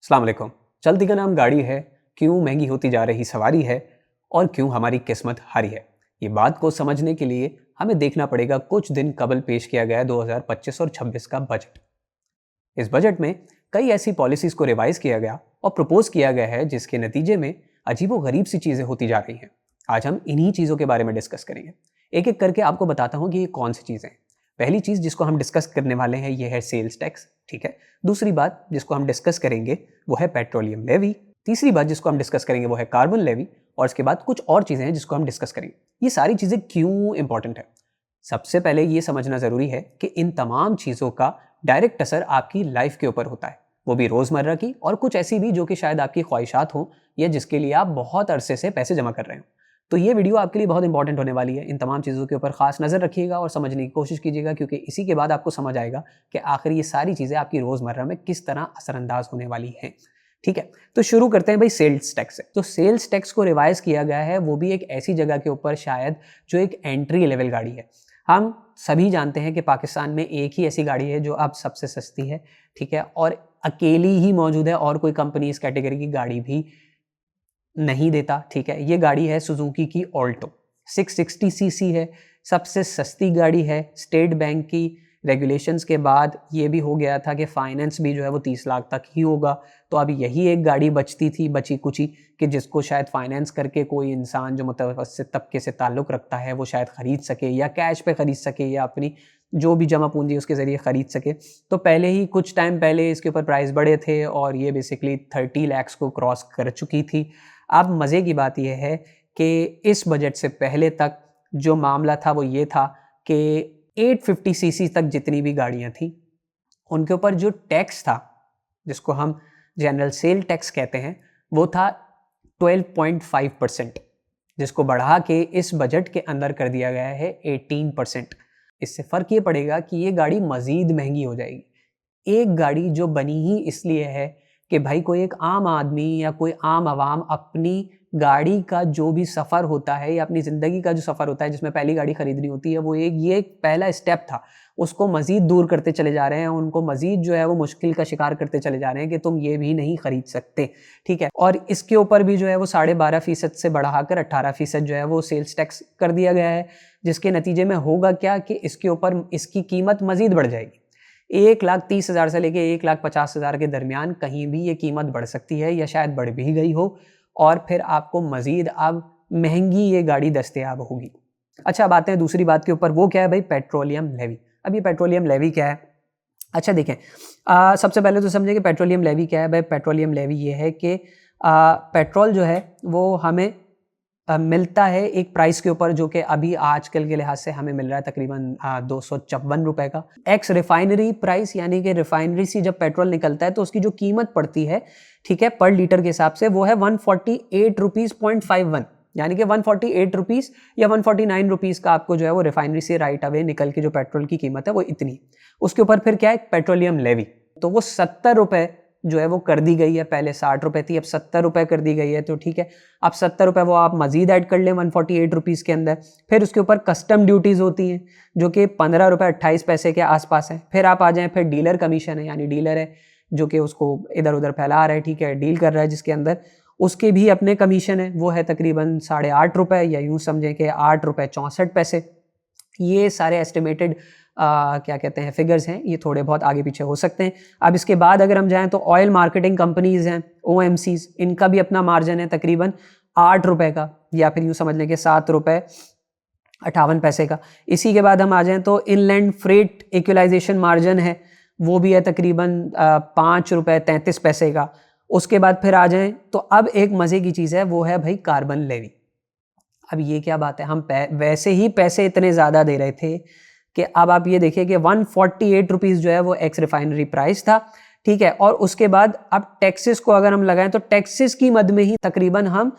अस्सलाम वालेकुम। चलती का नाम गाड़ी है, क्यों महंगी होती जा रही सवारी है और क्यों हमारी किस्मत हारी है। ये बात को समझने के लिए हमें देखना पड़ेगा कुछ दिन कबल पेश किया गया 2025 और 26 का बजट। इस बजट में कई ऐसी पॉलिसीज को रिवाइज किया गया और प्रपोज किया गया है जिसके नतीजे में अजीबो-गरीब सी चीज़ें होती जा रही हैं। आज हम इन्हीं चीज़ों के बारे में डिस्कस करेंगे। एक एक करके आपको बताता हूँ कि ये कौन सी चीज़ें हैं। पहली चीज़ जिसको हम डिस्कस करने वाले हैं ये है सेल्स टैक्स, ठीक है। दूसरी बात जिसको हम डिस्कस करेंगे वो है पेट्रोलियम लेवी। तीसरी बात जिसको हम डिस्कस करेंगे वो है कार्बन लेवी। और इसके बाद कुछ और चीज़ें हैं जिसको हम डिस्कस करेंगे। ये सारी चीज़ें क्यों इंपॉर्टेंट है? सबसे पहले ये समझना ज़रूरी है कि इन तमाम चीज़ों का डायरेक्ट असर आपकी लाइफ के ऊपर होता है, वो भी रोज़मर्रा की और कुछ ऐसी भी जो कि शायद आपकी ख्वाहिशात हों या जिसके लिए आप बहुत अरसे से पैसे जमा कर रहे हो। तो ये वीडियो आपके लिए बहुत इंपॉर्टेंट होने वाली है। इन तमाम चीज़ों के ऊपर खास नज़र रखिएगा और समझने की कोशिश कीजिएगा, क्योंकि इसी के बाद आपको समझ आएगा कि आखिर ये सारी चीज़ें आपकी रोज़मर्रा में किस तरह असरअंदाज होने वाली हैं। ठीक है, तो शुरू करते हैं भाई सेल्स टैक्स से। तो सेल्स टैक्स को रिवाइज किया गया है, वो भी एक ऐसी जगह के ऊपर शायद जो एक एंट्री लेवल गाड़ी है। हम सभी जानते हैं कि पाकिस्तान में एक ही ऐसी गाड़ी है जो अब सबसे सस्ती है, ठीक है, और अकेली ही मौजूद है और कोई कंपनी इस कैटेगरी की गाड़ी भी नहीं देता, ठीक है। ये गाड़ी है सुजुकी की ऑल्टो, 660 सीसी है, सबसे सस्ती गाड़ी है। स्टेट बैंक की रेगुलेशंस के बाद ये भी हो गया था कि फाइनेंस भी जो है वो 30 लाख तक ही होगा। तो अब यही एक गाड़ी बचती थी बची कुची कि जिसको शायद फाइनेंस करके कोई इंसान जो मुतवस्सित तबके से ताल्लुक़ रखता है वो शायद ख़रीद सके या कैश पे ख़रीद सके या अपनी जो भी जमा पूंजी उसके ज़रिए ख़रीद सके। तो पहले ही कुछ टाइम पहले इसके ऊपर प्राइस बढ़े थे और ये बेसिकली 30 लाख को क्रॉस कर चुकी थी। अब मज़े की बात यह है कि इस बजट से पहले तक जो मामला था वो ये था कि 850 सीसी तक जितनी भी गाड़ियाँ थी उनके ऊपर जो टैक्स था, जिसको हम जनरल सेल टैक्स कहते हैं, वो था 12.5%, जिसको बढ़ा के इस बजट के अंदर कर दिया गया है 18%। इससे फ़र्क ये पड़ेगा कि ये गाड़ी मज़ीद महंगी हो जाएगी। एक गाड़ी जो बनी ही इसलिए है कि भाई कोई एक आम आदमी या कोई आम आवाम अपनी गाड़ी का जो भी सफ़र होता है या अपनी ज़िंदगी का जो सफ़र होता है जिसमें पहली गाड़ी ख़रीदनी होती है, वो ये एक पहला स्टेप था, उसको मज़ीद दूर करते चले जा रहे हैं। उनको मज़ीद जो है वो मुश्किल का शिकार करते चले जा रहे हैं कि तुम ये भी नहीं ख़रीद सकते, ठीक है। और इसके ऊपर भी जो है वो 12.5% से बढ़ाकर 18% जो है वो सेल्स टैक्स कर दिया गया है, जिसके नतीजे में होगा क्या कि इसके ऊपर इसकी कीमत मज़ीद बढ़ जाएगी। 1,30,000 से लेके 1,50,000 के दरमियान कहीं भी ये कीमत बढ़ सकती है या शायद बढ़ भी गई हो और फिर आपको मज़ीद अब महंगी ये गाड़ी दस्तयाब होगी। अच्छा, अब आते हैं दूसरी बात के ऊपर, वो क्या है भाई? Petroleum levy. अब ये पेट्रोलियम लेवी क्या है? अच्छा देखें, सबसे पहले तो समझें कि पेट्रोलियम लेवी क्या है। भाई पेट्रोलियम लेवी ये है कि पेट्रोल जो है वो हमें मिलता है एक प्राइस के ऊपर, जो कि अभी आजकल के लिहाज से हमें मिल रहा है तकरीबन 254 रुपए का। एक्स रिफाइनरी प्राइस, यानी कि रिफाइनरी से जब पेट्रोल निकलता है तो उसकी जो कीमत पड़ती है, ठीक है, पर लीटर के हिसाब से, वो है 148 रुपीज़ 0.51, यानी कि 148 रुपीज़ या 149 रुपीज़ का आपको जो है वो रिफाइनरी से राइट अवे निकल के जो पेट्रोल की कीमत है वो इतनी। उसके ऊपर फिर क्या है? Petroleum levy. तो वो 70 रुपये जो है वो कर दी गई है। पहले 60 रुपये थी, अब 70 रुपये कर दी गई है। तो ठीक है, अब 70 रुपये वो आप मज़ीद ऐड कर लें 148 रुपीज़ के अंदर। फिर उसके ऊपर कस्टम ड्यूटीज़ होती हैं जो कि 15 रुपये 28 पैसे के आसपास है। फिर आप आ जाएँ, फिर डीलर कमीशन है, यानी डीलर है जो कि उसको इधर उधर फैला रहा है, ठीक है, डील कर रहा है जिसके अंदर, उसके भी अपने कमीशन है, वो है तकरीबन 8.5 रुपये, या यूँ समझें कि 8 रुपये 64 पैसे। ये सारे एस्टिमेटेड क्या कहते हैं फिगर्स हैं, ये थोड़े बहुत आगे पीछे हो सकते हैं। अब इसके बाद अगर हम जाएं तो ऑयल मार्केटिंग कंपनीज़ हैं, OMCs, इनका भी अपना मार्जिन है तकरीबन 8 रुपये का, या फिर यूँ समझ लें कि 7 रुपये 58 पैसे का। इसी के बाद हम आ जाएं तो इनलैंड फ्रेट इक्वलाइजेशन मार्जिन है, वो भी है तकरीबन 5 रुपये 33 पैसे का। उसके बाद फिर आ जाएं तो अब एक मज़े की चीज़ है, वो है भाई कार्बन लेवी। अब ये क्या बात है? हम वैसे ही पैसे इतने ज़्यादा दे रहे थे कि अब आप ये देखिए कि 148 रुपीज़ जो है वो एक्स रिफाइनरी प्राइस था, ठीक है। और उसके बाद अब टैक्सेस को अगर हम लगाएं तो टैक्सेस की मद में ही तकरीबन हम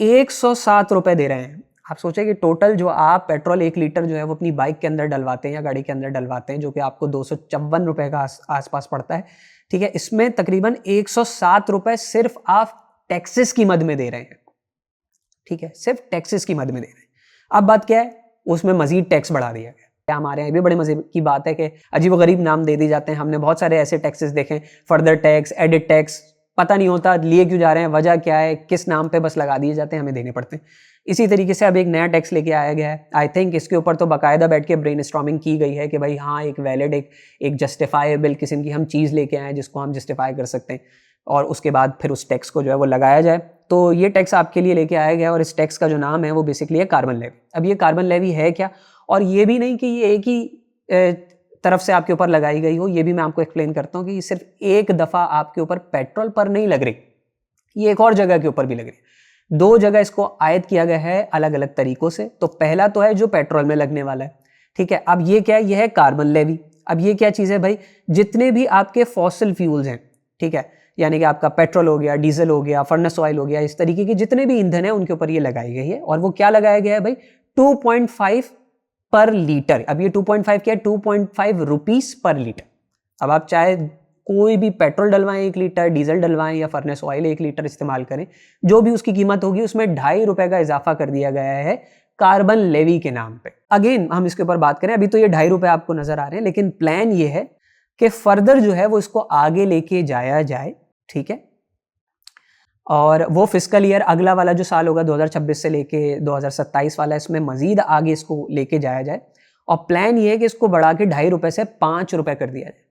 107 रुपये दे रहे हैं। आप सोचें कि टोटल जो आप पेट्रोल 1 लीटर जो है वो अपनी बाइक के अंदर डलवाते हैं या गाड़ी के अंदर डलवाते हैं, जो कि आपको 254 रुपये का आसपास पड़ता है, ठीक है, इसमें तकरीबन 107 रुपये सिर्फ आप टैक्सेस की मद में दे रहे हैं, ठीक है, सिर्फ टैक्सेस की मद में दे रहे हैं। अब बात क्या है? उसमें मजीद टैक्स बढ़ा दिया गया। हमारे यहाँ भी बड़े मजे की बात है कि अजीब गरीब नाम दे दिए जाते हैं। हमने बहुत सारे ऐसे टैक्सेस देखे, फर्दर टैक्स, एडिट टैक्स, पता नहीं होता लिए क्यों जा रहे हैं, वजह क्या है, किस नाम पे बस लगा दिए जाते हैं, हमें देने पड़ते हैं। इसी तरीके से अब एक नया टैक्स लेके आया गया है। आई थिंक इसके ऊपर तो बाकायदा बैठ के ब्रेनस्टॉर्मिंग की गई है कि भाई हाँ एक वैलिड एक जस्टिफाइबल किस्म की हम चीज़ लेके आए जिसको हम जस्टिफाई कर सकते हैं और उसके बाद फिर उस टैक्स को जो है वो लगाया जाए। तो ये टैक्स आपके लिए लेके आया गया और इस टैक्स का जो नाम है वो बेसिकली है कार्बन लेवी। अब ये कार्बन लेवी है क्या, और ये भी नहीं कि ये एक ही तरफ से आपके ऊपर लगाई गई हो, ये भी मैं आपको एक्सप्लेन करता हूँ कि ये सिर्फ एक दफ़ा आपके ऊपर पेट्रोल पर नहीं लग रही, ये एक और जगह के ऊपर भी लग रही। 2 जगह इसको आयद किया गया है अलग अलग तरीकों से। तो पहला तो है जो पेट्रोल में लगने वाला है, ठीक है। अब ये क्या है, ये है कार्बन लेवी। अब ये क्या चीज़ है भाई, जितने भी आपके फॉसिल फ्यूल्स हैं, ठीक है, यानी कि आपका पेट्रोल हो गया, डीजल हो गया, फर्नेस ऑयल हो गया, इस तरीके के जितने भी ईंधन है उनके ऊपर ये लगाई गई है। और वो क्या लगाया गया है भाई, 2.5 पर लीटर। अब ये 2.5 क्या है, 2.5 रुपीस पर लीटर। अब आप चाहे कोई भी पेट्रोल डलवाएं 1 लीटर, डीजल डलवाएं या फर्नेस ऑयल 1 लीटर इस्तेमाल करें, जो भी उसकी कीमत होगी उसमें 2.5 रुपए का इजाफा कर दिया गया है कार्बन लेवी के नाम पे। अगेन हम इसके ऊपर बात करें, अभी तो ये 2.5 रुपए आपको नजर आ रहे हैं, लेकिन प्लान ये है कि फर्दर जो है वो इसको आगे लेके जाया जाए, ठीक है। और वो फिस्कल ईयर अगला वाला जो साल होगा 2026 से लेके 2027 वाला, इसमें मजीद आगे इसको लेके जाया जाए। और प्लान ये है कि इसको बढ़ा के 2.5 रुपए से 5 रुपए कर दिया जाए।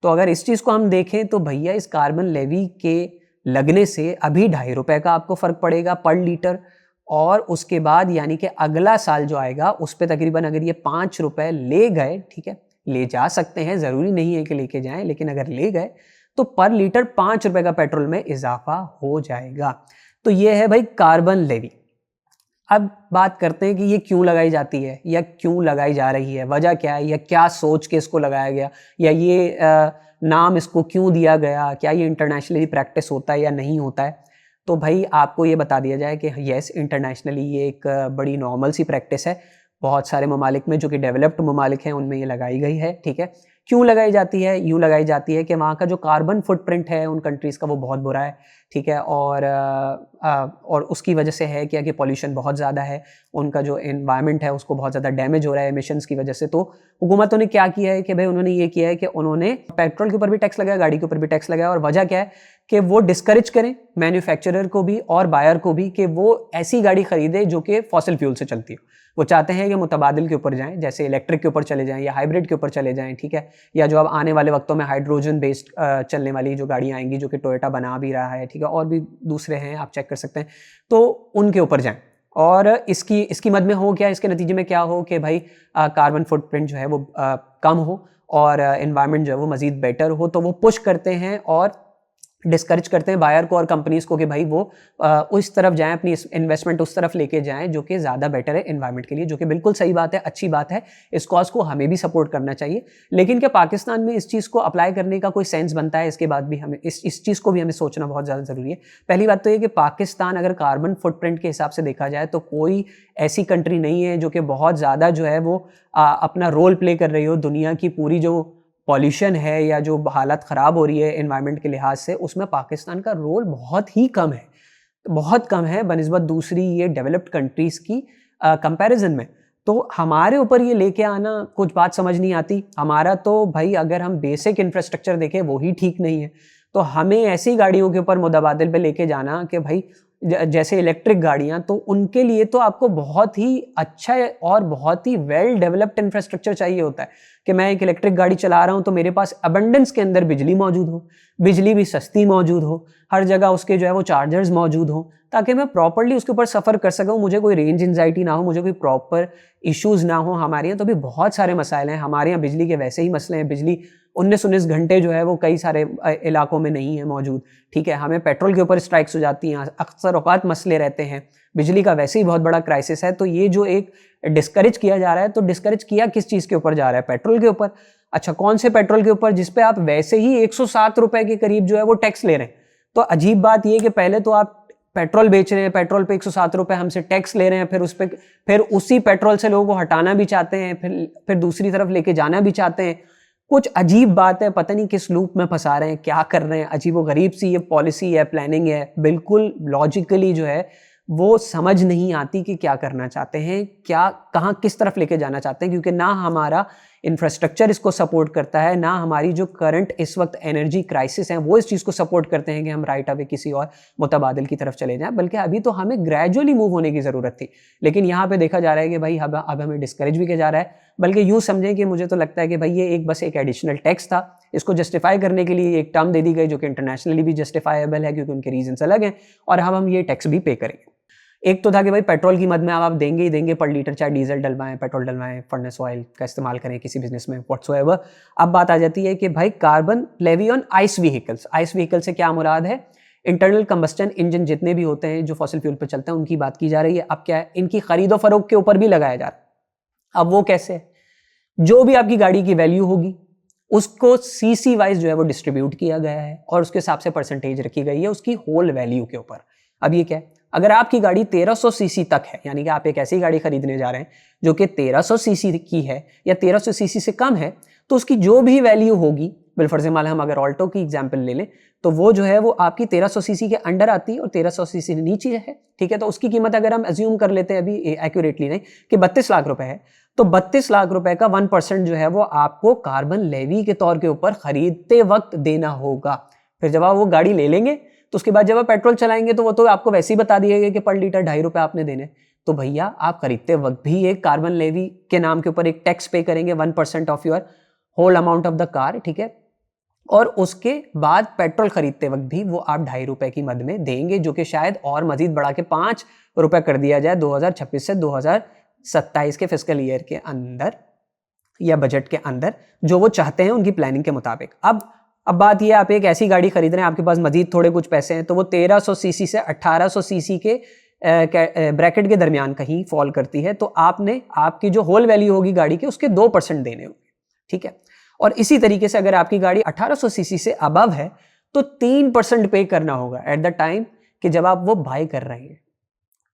तो अगर इस चीज़ को हम देखें तो भैया इस कार्बन लेवी के लगने से अभी 2.5 रुपए का आपको फ़र्क पड़ेगा पर लीटर, और उसके बाद यानी कि अगला साल जो आएगा उस पर तकरीबन अगर ये 5 रुपए ले गए, ठीक है, ले जा सकते हैं, ज़रूरी नहीं है कि लेके जाएं, लेकिन अगर ले गए तो पर लीटर 5 रुपए का पेट्रोल में इजाफा हो जाएगा। तो ये है भाई कार्बन लेवी। अब बात करते हैं कि ये क्यों लगाई जाती है या क्यों लगाई जा रही है, वजह क्या है, या क्या सोच के इसको लगाया गया, या ये नाम इसको क्यों दिया गया, क्या ये इंटरनेशनली प्रैक्टिस होता है या नहीं होता है। तो भाई आपको ये बता दिया जाए कि येस, इंटरनेशनली ये एक बड़ी नॉर्मल सी प्रैक्टिस है। बहुत सारे ममालिक में जो कि डेवलप्ड ममालिक हैं उनमें ये लगाई गई है, ठीक है। क्यों लगाई जाती है, यूँ लगाई जाती है कि वहाँ का जो कार्बन फुटप्रिंट है उन कंट्रीज़ का वो बहुत बुरा है, ठीक है। और उसकी वजह से है क्या कि पॉल्यूशन बहुत ज़्यादा है, उनका जो एनवायरनमेंट है उसको बहुत ज़्यादा डैमेज हो रहा है एमिशंस की वजह से। तो हुकूमतों ने क्या किया है कि भाई उन्होंने ये किया है कि उन्होंने पेट्रोल के ऊपर भी टैक्स लगाया, गाड़ी के ऊपर भी टैक्स लगाया। और वजह क्या है कि वो डिस्करेज करें मैन्युफैक्चरर को भी और बायर को भी कि वो ऐसी गाड़ी खरीदे जो कि फॉसिल फ्यूल से चलती हो। वो चाहते हैं कि मुतबादिल के ऊपर जाएं, जैसे इलेक्ट्रिक के ऊपर चले जाएं या हाइब्रिड के ऊपर चले जाएं, ठीक है। या जो अब आने वाले वक्तों में हाइड्रोजन बेस्ड चलने वाली जो गाड़ियां आएंगी, जो कि टोयोटा बना भी रहा है, ठीक है, और भी दूसरे हैं, आप चेक कर सकते हैं, तो उनके ऊपर जाएं। और इसकी मद में हो क्या, इसके नतीजे में क्या हो कि भाई कार्बन फुटप्रिंट जो है वो कम हो और एनवायरनमेंट जो है वो मज़ीद बेटर हो। तो वो पुश करते हैं और डिस्करेज करते हैं बायर को और कंपनीज को कि भाई वो उस तरफ जाएं, अपनी इन्वेस्टमेंट उस तरफ लेके जाएं जो कि ज़्यादा बेटर है एनवायरनमेंट के लिए, जो कि बिल्कुल सही बात है, अच्छी बात है। इस कॉज को हमें भी सपोर्ट करना चाहिए। लेकिन क्या पाकिस्तान में इस चीज़ को अप्लाई करने का कोई सेंस बनता है, इसके बाद भी हमें इस चीज़ को भी हमें सोचना बहुत ज़्यादा ज़रूरी है। पहली बात तो ये कि पाकिस्तान अगर कार्बन फुटप्रिंट के हिसाब से देखा जाए तो कोई ऐसी कंट्री नहीं है जो कि बहुत ज़्यादा जो है वो अपना रोल प्ले कर रही हो। दुनिया की पूरी जो पॉल्यूशन है या जो हालत ख़राब हो रही है एनवायरनमेंट के लिहाज से, उसमें पाकिस्तान का रोल बहुत ही कम है, बहुत कम है बनिस्बत दूसरी ये डेवलप्ड कंट्रीज़ की कंपैरिजन में। तो हमारे ऊपर ये लेके आना कुछ बात समझ नहीं आती। हमारा तो भाई अगर हम बेसिक इंफ्रास्ट्रक्चर देखें वो ही ठीक नहीं है, तो हमें ऐसी गाड़ियों के ऊपर मुतबादिल पे लेके जाना कि भाई जैसे इलेक्ट्रिक गाड़ियां, तो उनके लिए तो आपको बहुत ही अच्छा और बहुत ही वेल डेवलप्ड इंफ्रास्ट्रक्चर चाहिए होता है कि मैं एक इलेक्ट्रिक गाड़ी चला रहा हूं तो मेरे पास अबंडेंस के अंदर बिजली मौजूद हो, बिजली भी सस्ती मौजूद हो, हर जगह उसके जो है वो चार्जर्स मौजूद हो, ताकि मैं प्रॉपर्ली उसके ऊपर सफ़र कर सकूं, मुझे कोई रेंज एंजाइटी ना हो, मुझे कोई प्रॉपर इश्यूज़ ना हो। हमारे यहाँ तो भी बहुत सारे मसाइल हैं, हमारे यहाँ बिजली के वैसे ही मसले हैं, बिजली 19-19 घंटे जो है वो कई सारे इलाकों में नहीं है मौजूद, ठीक है। हमें पेट्रोल के ऊपर स्ट्राइक्स हो जाती हैं, अक्सर औकात मसले रहते हैं, बिजली का वैसे ही बहुत बड़ा क्राइसिस है। तो ये जो एक डिस्करेज किया जा रहा है, तो डिस्करेज किया किस चीज़ के ऊपर जा रहा है, पेट्रोल के ऊपर। अच्छा, कौन से पेट्रोल के ऊपर जिस पे आप वैसे ही 107 रुपए के करीब जो है वो टैक्स ले रहे हैं। तो अजीब बात ये कि पहले तो आप पेट्रोल बेच रहे हैं, पेट्रोल पे 107 रुपए हमसे टैक्स ले रहे हैं, फिर उसी पेट्रोल से लोगों को हटाना भी चाहते हैं, फिर दूसरी तरफ लेके जाना भी चाहते हैं। कुछ अजीब बात है, पता नहीं किस लूप में फंसा रहे हैं, क्या कर रहे हैं, अजीब व गरीब सी ये पॉलिसी है, प्लानिंग है, बिल्कुल लॉजिकली जो है वो समझ नहीं आती कि क्या करना चाहते हैं, क्या कहाँ किस तरफ लेके जाना चाहते हैं। क्योंकि ना हमारा इंफ्रास्ट्रक्चर इसको सपोर्ट करता है, ना हमारी जो करंट इस वक्त एनर्जी क्राइसिस है वो इस चीज़ को सपोर्ट करते हैं कि हम राइट अवे किसी और मुतबादिल की तरफ चले जाएं, बल्कि अभी तो हमें ग्रेजुअली मूव होने की ज़रूरत थी। लेकिन यहाँ पे देखा जा रहा है कि भाई अब हमें डिस्करेज भी किया जा रहा है, बल्कि यूँ समझें कि मुझे तो लगता है कि भाई ये बस एक एडिशनल टैक्स था, इसको जस्टिफाई करने के लिए एक टर्म दे दी गई जो कि इंटरनेशनली भी जस्टिफाइबल है क्योंकि उनके रीजंस अलग हैं, और अब हम ये टैक्स भी पे करेंगे। एक तो था कि भाई पेट्रोल की मद में अब आप देंगे ही देंगे पर लीटर, चाहे डीजल डलवाएं, पेट्रोल डलवाएं, फर्नेस ऑयल का इस्तेमाल करें किसी बिजनेस में व्हाट्सोएवर। अब बात आ जाती है कि भाई carbon levy on ICE vehicles. ICE vehicle से क्या मुराद है? इंटरनल कंबस्टन इंजन जितने भी होते हैं जो फॉसिल फ्यूल पर चलते हैं उनकी बात की जा रही है। अब क्या है, इनकी खरीदो फरोख्त के ऊपर भी लगाया जा रहा है। अब वो कैसे? जो भी आपकी गाड़ी की वैल्यू होगी उसको सीसी वाइज जो है वो डिस्ट्रीब्यूट किया गया है और उसके हिसाब से परसेंटेज रखी गई है उसकी होल वैल्यू के ऊपर। अब ये क्या है, अगर आपकी गाड़ी 1300 सीसी तक है, यानी कि आप एक ऐसी गाड़ी खरीदने जा रहे हैं जो कि 1300 सीसी की है या 1300 सीसी से कम है, तो उसकी जो भी वैल्यू होगी, बिलफर्ज माल हम अगर ऑल्टो की एग्जांपल ले लें तो वो जो है वो आपकी 1300 सीसी के अंडर आती है और 1300 सीसी नीचे है, ठीक है। तो उसकी कीमत अगर हम अज्यूम कर लेते हैं अभी एक्यूरेटली नहीं कि 32 लाख रुपए है, तो 32 लाख रुपए का 1% जो है वो आपको कार्बन लेवी के तौर के ऊपर खरीदते वक्त देना होगा। फिर जब आप वो गाड़ी ले लेंगे तो उसके बाद जब आप पेट्रोल चलाएंगे तो वो तो आपको वैसे ही बता दिया गया कि पर लीटर 2.5 रुपए आपने देने। तो भैया आप खरीदते वक्त भी एक कार्बन लेवी के नाम के ऊपर एक टैक्स पे करेंगे 1% of your whole amount of the car, ठीक है। और उसके बाद पेट्रोल खरीदते वक्त भी वो आप 2.5 रुपए की मद में देंगे, जो कि शायद और मजीद बढ़ा के 5 रुपए कर दिया जाए 2026 से 2027 के फिस्कल ईयर के अंदर या बजट के अंदर, जो वो चाहते हैं उनकी प्लानिंग के मुताबिक। अब बात ये, आप एक ऐसी गाड़ी खरीद रहे हैं, आपके पास मजीद थोड़े कुछ पैसे हैं, तो वो 1300 सीसी से 1800 सीसी के ब्रैकेट के दरमियान कहीं फॉल करती है, तो आपने आपकी जो होल वैल्यू होगी गाड़ी के उसके 2% देने होंगे, ठीक है। और इसी तरीके से अगर आपकी गाड़ी 1800 सीसी से अबव है तो 3% पे करना होगा एट द टाइम कि जब आप वो बाय कर रहे हैं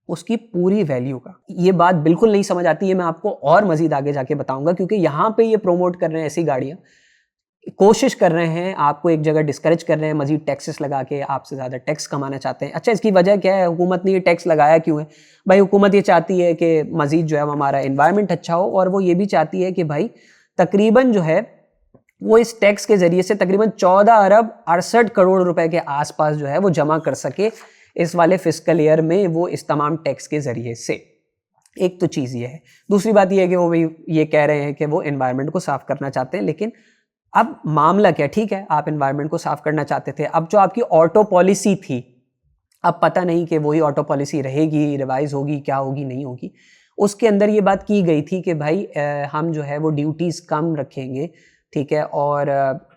उसकी पूरी वैल्यू का। ये बात बिल्कुल नहीं समझ आती है, मैं आपको और मजीद आगे जाके बताऊंगा, क्योंकि यहां पे ये प्रोमोट कर रहे हैं ऐसी गाड़ियां, कोशिश कर रहे हैं आपको एक जगह डिस्करेज कर रहे हैं, मजीद टैक्सेस लगा के आपसे ज़्यादा टैक्स कमाना चाहते हैं। अच्छा, इसकी वजह क्या है? हुकूमत ने ये टैक्स लगाया क्यों है? भाई हुकूमत ये चाहती है कि मजीद जो है हमारा एनवायरनमेंट अच्छा हो, और वो ये भी चाहती है कि भाई तकरीबन जो है वो इस टैक्स के ज़रिए से तकरीबन 14 अरब 68 करोड़ रुपए के आसपास जो है वो जमा कर सके इस वाले फिस्कल ईयर में, वो इस तमाम टैक्स के ज़रिए से। एक तो चीज़ ये है। दूसरी बात ये है कि वो भी ये कह रहे हैं कि वो एनवायरनमेंट को साफ़ करना चाहते हैं, लेकिन अब मामला क्या? ठीक है, आप एनवायरनमेंट को साफ करना चाहते थे, अब जो आपकी ऑटो पॉलिसी थी, अब पता नहीं कि वही ऑटो पॉलिसी रहेगी, रिवाइज होगी, क्या होगी, नहीं होगी। उसके अंदर ये बात की गई थी कि भाई हम जो है वो ड्यूटीज़ कम रखेंगे, ठीक है, और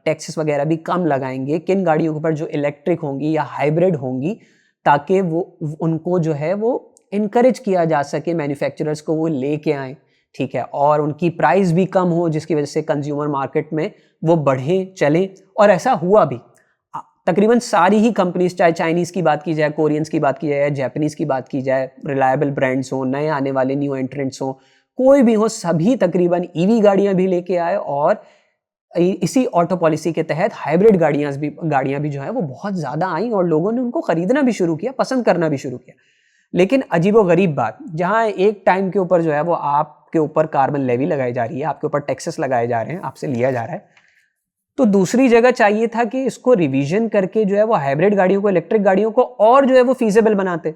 टैक्सेस वगैरह भी कम लगाएंगे किन गाड़ियों के ऊपर जो इलेक्ट्रिक होंगी या हाइब्रिड होंगी, ताकि वो उनको जो है वो इनकरेज किया जा सके, मैन्युफैक्चरर्स को वो लेके आएँ, ठीक है, और उनकी प्राइस भी कम हो, जिसकी वजह से कंज्यूमर मार्केट में वो बढ़े चले। और ऐसा हुआ भी। तकरीबन सारी ही कंपनीज, चाहे चाइनीज़ की बात की जाए, कोरियंस की बात की जाए या जापानीज़ की बात की जाए, रिलायबल ब्रांड्स हो, नए आने वाले न्यू एंट्रेंट्स हो, कोई भी हो, सभी तकरीबन ईवी गाड़ियां भी लेके आए, और इसी ऑटो पॉलिसी के तहत हाइब्रिड गाड़ियां भी जो है वो बहुत ज़्यादा आई और लोगों ने उनको ख़रीदना भी शुरू किया, पसंद करना भी शुरू किया। लेकिन अजीब व गरीब बात, जहाँ एक टाइम के ऊपर जो है वो आपके ऊपर कार्बन लेवी लगाई जा रही है, आपके ऊपर टैक्सेस लगाए जा रहे हैं, आपसे लिया जा रहा है, तो दूसरी जगह चाहिए था कि इसको रिवीजन करके जो है वो हाइब्रिड गाड़ियों को, इलेक्ट्रिक गाड़ियों को और जो है वो फीजेबल बनाते,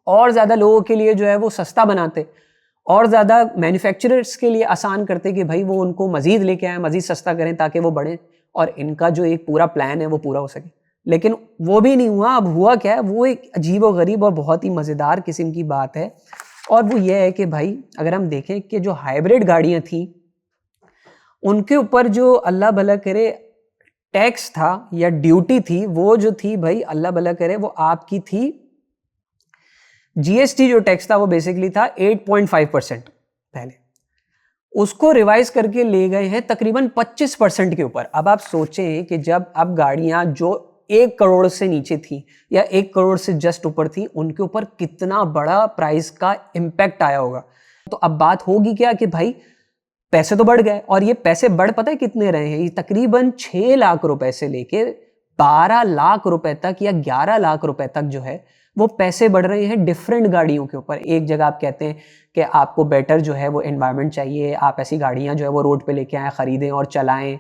और ज़्यादा लोगों के लिए जो है वो सस्ता बनाते, और ज़्यादा मैन्युफैक्चरर्स के लिए आसान करते कि भाई वो उनको मज़ीद लेके आए, मज़ीद सस्ता करें ताकि वो बढ़ें और इनका जो एक पूरा प्लान है वो पूरा हो सके। लेकिन वो भी नहीं हुआ। अब हुआ क्या है? वो एक अजीब व गरीब और बहुत ही मज़ेदार किस्म की बात है, और वो ये है कि भाई अगर हम देखें कि जो हाइब्रिड गाड़ियाँ थी उनके ऊपर जो अल्लाह भला करे टैक्स था या ड्यूटी थी, वो जो थी भाई अल्लाह भला करे वो आपकी थी, जीएसटी जो टैक्स था वो बेसिकली था 8.5%। पहले उसको रिवाइज करके ले गए हैं तकरीबन 25% के ऊपर। अब आप सोचें कि जब अब गाड़ियां जो 1 करोड़ से नीचे थी या 1 करोड़ से जस्ट ऊपर थी, उनके ऊपर कितना बड़ा प्राइस का इम्पैक्ट आया होगा। तो अब बात होगी क्या कि भाई पैसे तो बढ़ गए, और ये पैसे बढ़ पता है कितने रहे हैं? ये तकरीबन 6 लाख रुपए से लेके 12 लाख रुपए तक या 11 लाख रुपए तक जो है वो पैसे बढ़ रहे हैं डिफरेंट गाड़ियों के ऊपर। एक जगह आप कहते हैं कि आपको बेटर जो है वो एनवायरनमेंट चाहिए, आप ऐसी गाड़ियाँ जो है वो रोड पे लेके आएँ, ख़रीदें और चलाएं।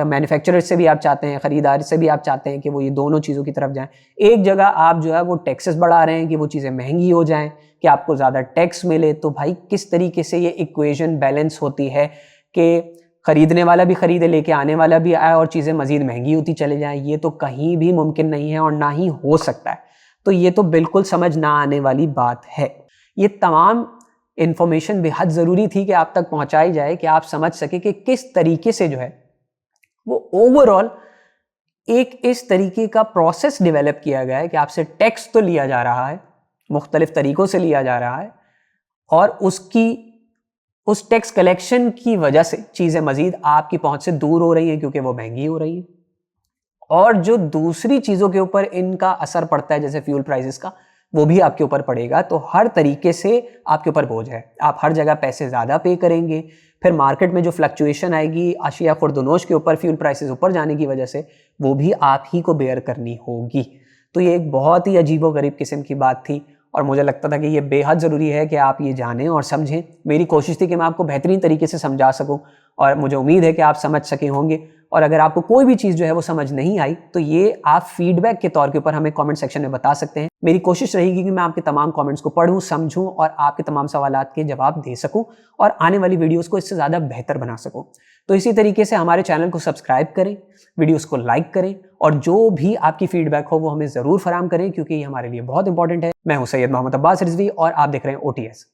मैन्युफैक्चरर से भी आप चाहते हैं, ख़रीदार से भी आप चाहते हैं कि वो ये दोनों चीज़ों की तरफ जाएं। एक जगह आप जो है वो टैक्सेस बढ़ा रहे हैं कि वो चीज़ें महंगी हो जाएं, कि आपको ज़्यादा टैक्स मिले। तो भाई किस तरीके से ये इक्वेशन बैलेंस होती है कि ख़रीदने वाला भी ख़रीदे, लेके आने वाला भी आए और चीज़ें मज़ीद महंगी होती चले जाएँ? ये तो कहीं भी मुमकिन नहीं है और ना ही हो सकता है। तो ये तो बिल्कुल समझ ना आने वाली बात है। ये तमाम इन्फॉर्मेशन बेहद ज़रूरी थी कि आप तक पहुँचाई जाए, कि आप समझ सके कि किस तरीके से जो है वो ओवरऑल एक इस तरीके का प्रोसेस डेवलप किया गया है कि आपसे टैक्स तो लिया जा रहा है, मुख्तलिफ तरीक़ों से लिया जा रहा है, और उस टैक्स कलेक्शन की वजह से चीज़ें मज़ीद आपकी पहुँच से दूर हो रही हैं क्योंकि वो महंगी हो रही हैं। और जो दूसरी चीज़ों के ऊपर इनका असर पड़ता है, जैसे फ्यूल प्राइसेस का, वो भी आपके ऊपर पड़ेगा। तो हर तरीके से आपके ऊपर बोझ है, आप हर जगह पैसे ज़्यादा पे करेंगे। फिर मार्केट में जो फ्लक्चुएशन आएगी अशिया खुर्दनोश के ऊपर, फ्यूल प्राइसेस ऊपर जाने की वजह से, वो भी आप ही को बेयर करनी होगी। तो ये एक बहुत ही अजीबोगरीब किस्म की बात थी और मुझे लगता था कि ये बेहद ज़रूरी है कि आप ये जानें और समझें। मेरी कोशिश थी कि मैं आपको बेहतरीन तरीके से समझा सकूं और मुझे उम्मीद है कि आप समझ सके होंगे। और अगर आपको कोई भी चीज़ जो है वो समझ नहीं आई तो ये आप फीडबैक के तौर के ऊपर हमें कमेंट सेक्शन में बता सकते हैं। मेरी कोशिश रहेगी कि मैं आपके तमाम कमेंट्स को पढूं, समझूं और आपके तमाम सवालात के जवाब दे सकूं और आने वाली वीडियोस को इससे ज़्यादा बेहतर बना सकूं। तो इसी तरीके से हमारे चैनल को सब्सक्राइब करें, वीडियोस को लाइक करें और जो भी आपकी फीडबैक हो वो हमें ज़रूर फराहम करें, क्योंकि ये हमारे लिए बहुत इंपॉर्टेंट है। मैं हूं सैयद मोहम्मद अब्बास रिजवी और आप देख रहे हैं OTS।